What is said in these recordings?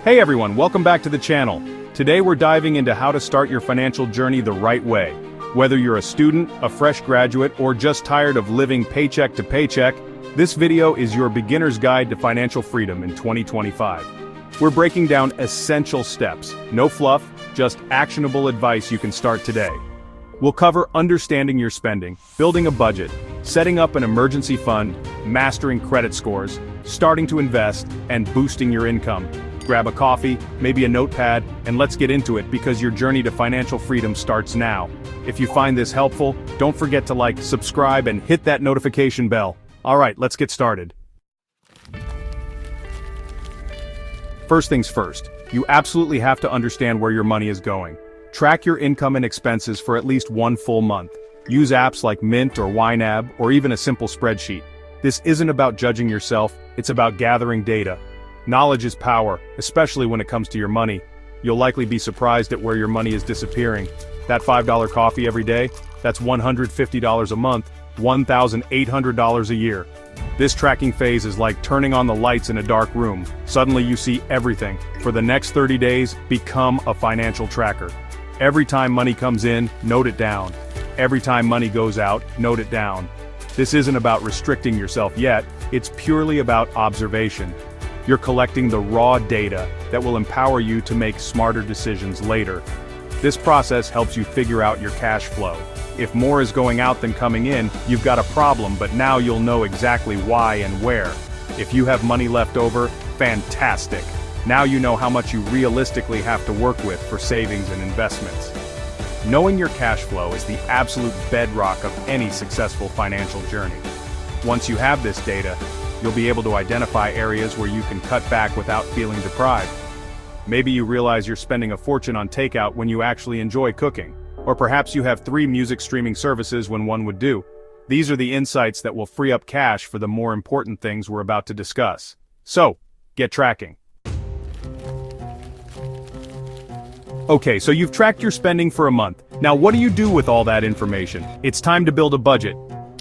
Hey everyone, welcome back to the channel. Today we're diving into how to start your financial journey the right way. Whether you're a student, a fresh graduate, or just tired of living paycheck to paycheck, this video is your beginner's guide to financial freedom in 2025. We're breaking down essential steps, no fluff, just actionable advice you can start today. We'll cover understanding your spending, building a budget, setting up an emergency fund, mastering credit scores, starting to invest, and boosting your income. Grab a coffee, maybe a notepad, and let's get into it because your journey to financial freedom starts now. If you find this helpful, don't forget to like, subscribe, and hit that notification bell. Alright, let's get started. First things first, you absolutely have to understand where your money is going. Track your income and expenses for at least one full month. Use apps like Mint or YNAB, or even a simple spreadsheet. This isn't about judging yourself, it's about gathering data. Knowledge is power, especially when it comes to your money. You'll likely be surprised at where your money is disappearing. That $5 coffee every day? That's $150 a month, $1,800 a year. This tracking phase is like turning on the lights in a dark room. Suddenly you see everything. For the next 30 days, become a financial tracker. Every time money comes in, note it down. Every time money goes out, note it down. This isn't about restricting yourself yet, it's purely about observation. You're collecting the raw data that will empower you to make smarter decisions later. This process helps you figure out your cash flow. If more is going out than coming in, you've got a problem, but now you'll know exactly why and where. If you have money left over, fantastic. Now you know how much you realistically have to work with for savings and investments. Knowing your cash flow is the absolute bedrock of any successful financial journey. Once you have this data, you'll be able to identify areas where you can cut back without feeling deprived. Maybe you realize you're spending a fortune on takeout when you actually enjoy cooking. Or perhaps you have 3 music streaming services when one would do. These are the insights that will free up cash for the more important things we're about to discuss. So, get tracking. Okay, so you've tracked your spending for a month. Now what do you do with all that information? It's time to build a budget.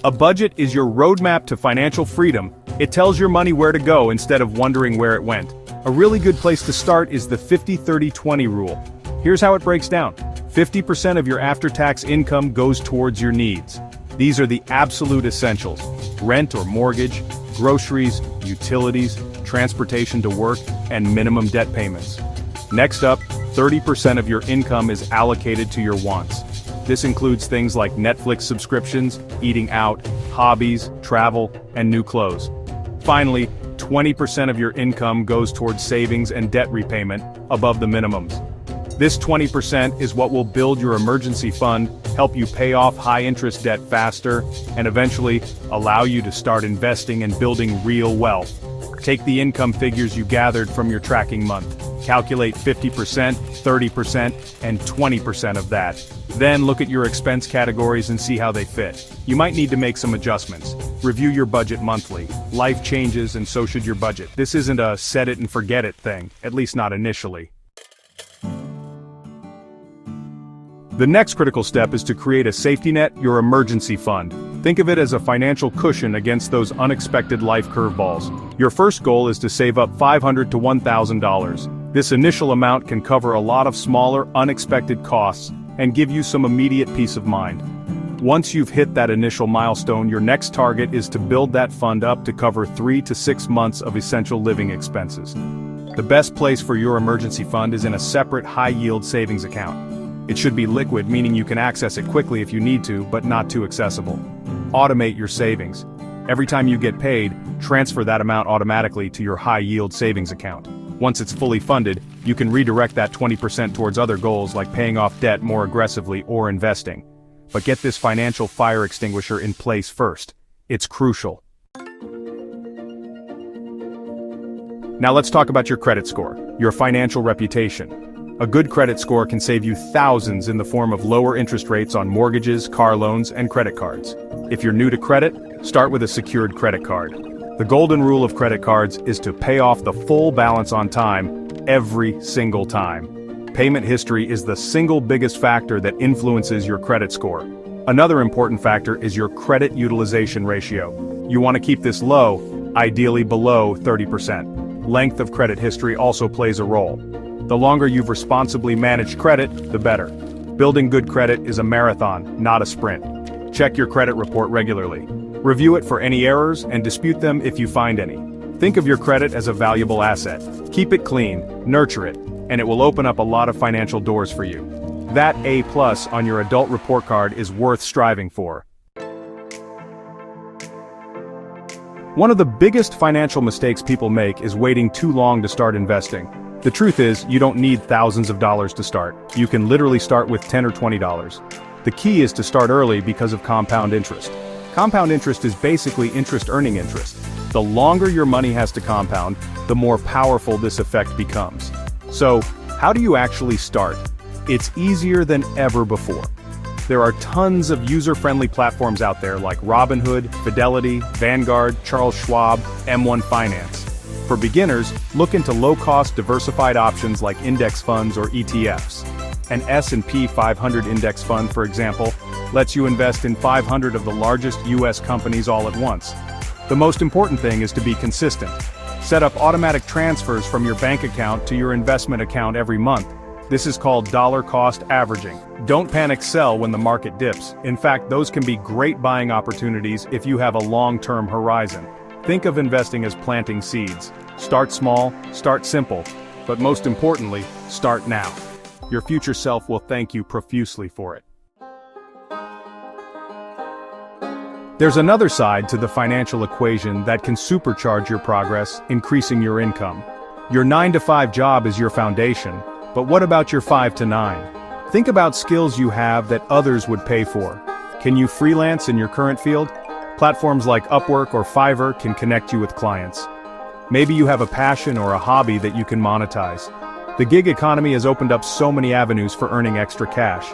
A budget is your roadmap to financial freedom. It tells your money where to go instead of wondering where it went. A really good place to start is the 50-30-20 rule. Here's how it breaks down. 50% of your after-tax income goes towards your needs. These are the absolute essentials: rent or mortgage, groceries, utilities, transportation to work, and minimum debt payments. Next up, 30% of your income is allocated to your wants. This includes things like Netflix subscriptions, eating out, hobbies, travel, and new clothes. Finally, 20% of your income goes towards savings and debt repayment, above the minimums. This 20% is what will build your emergency fund, help you pay off high-interest debt faster, and eventually allow you to start investing and building real wealth. Take the income figures you gathered from your tracking month. Calculate 50%, 30%, and 20% of that. Then look at your expense categories and see how they fit. You might need to make some adjustments. Review your budget monthly. Life changes and so should your budget. This isn't a set it and forget it thing, at least not initially. The next critical step is to create a safety net, your emergency fund. Think of it as a financial cushion against those unexpected life curveballs. Your first goal is to save up $500 to $1,000. This initial amount can cover a lot of smaller, unexpected costs and give you some immediate peace of mind. Once you've hit that initial milestone, your next target is to build that fund up to cover 3 to 6 months of essential living expenses. The best place for your emergency fund is in a separate high-yield savings account. It should be liquid, meaning you can access it quickly if you need to, but not too accessible. Automate your savings. Every time you get paid, transfer that amount automatically to your high-yield savings account. Once it's fully funded, you can redirect that 20% towards other goals like paying off debt more aggressively or investing. But get this financial fire extinguisher in place first. It's crucial. Now let's talk about your credit score, your financial reputation. A good credit score can save you thousands in the form of lower interest rates on mortgages, car loans, and credit cards. If you're new to credit, start with a secured credit card. The golden rule of credit cards is to pay off the full balance on time, every single time. Payment history is the single biggest factor that influences your credit score. Another important factor is your credit utilization ratio. You want to keep this low, ideally below 30%. length of credit history also plays a role. The longer you've responsibly managed credit, the better. Building good credit is a marathon, not a sprint. Check your credit report regularly. Review it for any errors and dispute them if you find any. Think of your credit as a valuable asset. Keep it clean, nurture it, and it will open up a lot of financial doors for you. That A+ on your adult report card is worth striving for. One of the biggest financial mistakes people make is waiting too long to start investing. The truth is, you don't need thousands of dollars to start. You can literally start with $10 or $20. The key is to start early because of compound interest. Compound interest is basically interest earning interest. The longer your money has to compound, the more powerful this effect becomes. So, how do you actually start? It's easier than ever before. There are tons of user-friendly platforms out there like Robinhood, Fidelity, Vanguard, Charles Schwab, M1 Finance. For beginners, look into low-cost diversified options like index funds or ETFs. An S&P 500 index fund, for example, lets you invest in 500 of the largest US companies all at once. The most important thing is to be consistent. Set up automatic transfers from your bank account to your investment account every month. This is called dollar cost averaging. Don't panic sell when the market dips. In fact, those can be great buying opportunities if you have a long-term horizon. Think of investing as planting seeds. Start small, start simple, but most importantly, start now. Your future self will thank you profusely for it. There's another side to the financial equation that can supercharge your progress, increasing your income. Your 9-to-5 job is your foundation, but what about your 5 to 9? Think about skills you have that others would pay for. Can you freelance in your current field? Platforms like Upwork or Fiverr can connect you with clients. Maybe you have a passion or a hobby that you can monetize. The gig economy has opened up so many avenues for earning extra cash.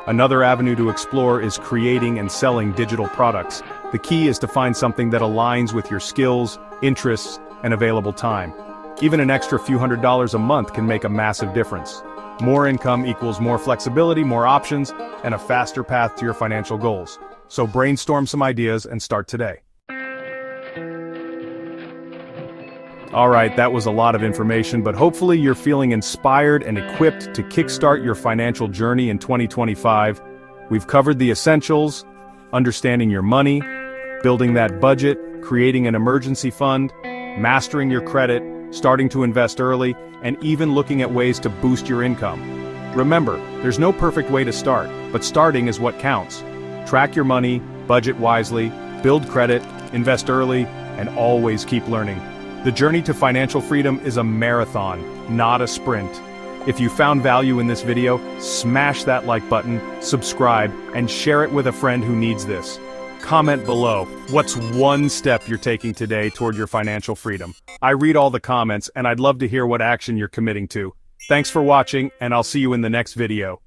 Another avenue to explore is creating and selling digital products. The key is to find something that aligns with your skills, interests, and available time. Even an extra few $100s a month can make a massive difference. More income equals more flexibility, more options, and a faster path to your financial goals. So brainstorm some ideas and start today. Alright, that was a lot of information, but hopefully you're feeling inspired and equipped to kickstart your financial journey in 2025. We've covered the essentials: understanding your money, building that budget, creating an emergency fund, mastering your credit, starting to invest early, and even looking at ways to boost your income. Remember, there's no perfect way to start, but starting is what counts. Track your money, budget wisely, build credit, invest early, and always keep learning. The journey to financial freedom is a marathon, not a sprint. If you found value in this video, smash that like button, subscribe, and share it with a friend who needs this. Comment below, what's one step you're taking today toward your financial freedom? I read all the comments, and I'd love to hear what action you're committing to. Thanks for watching, and I'll see you in the next video.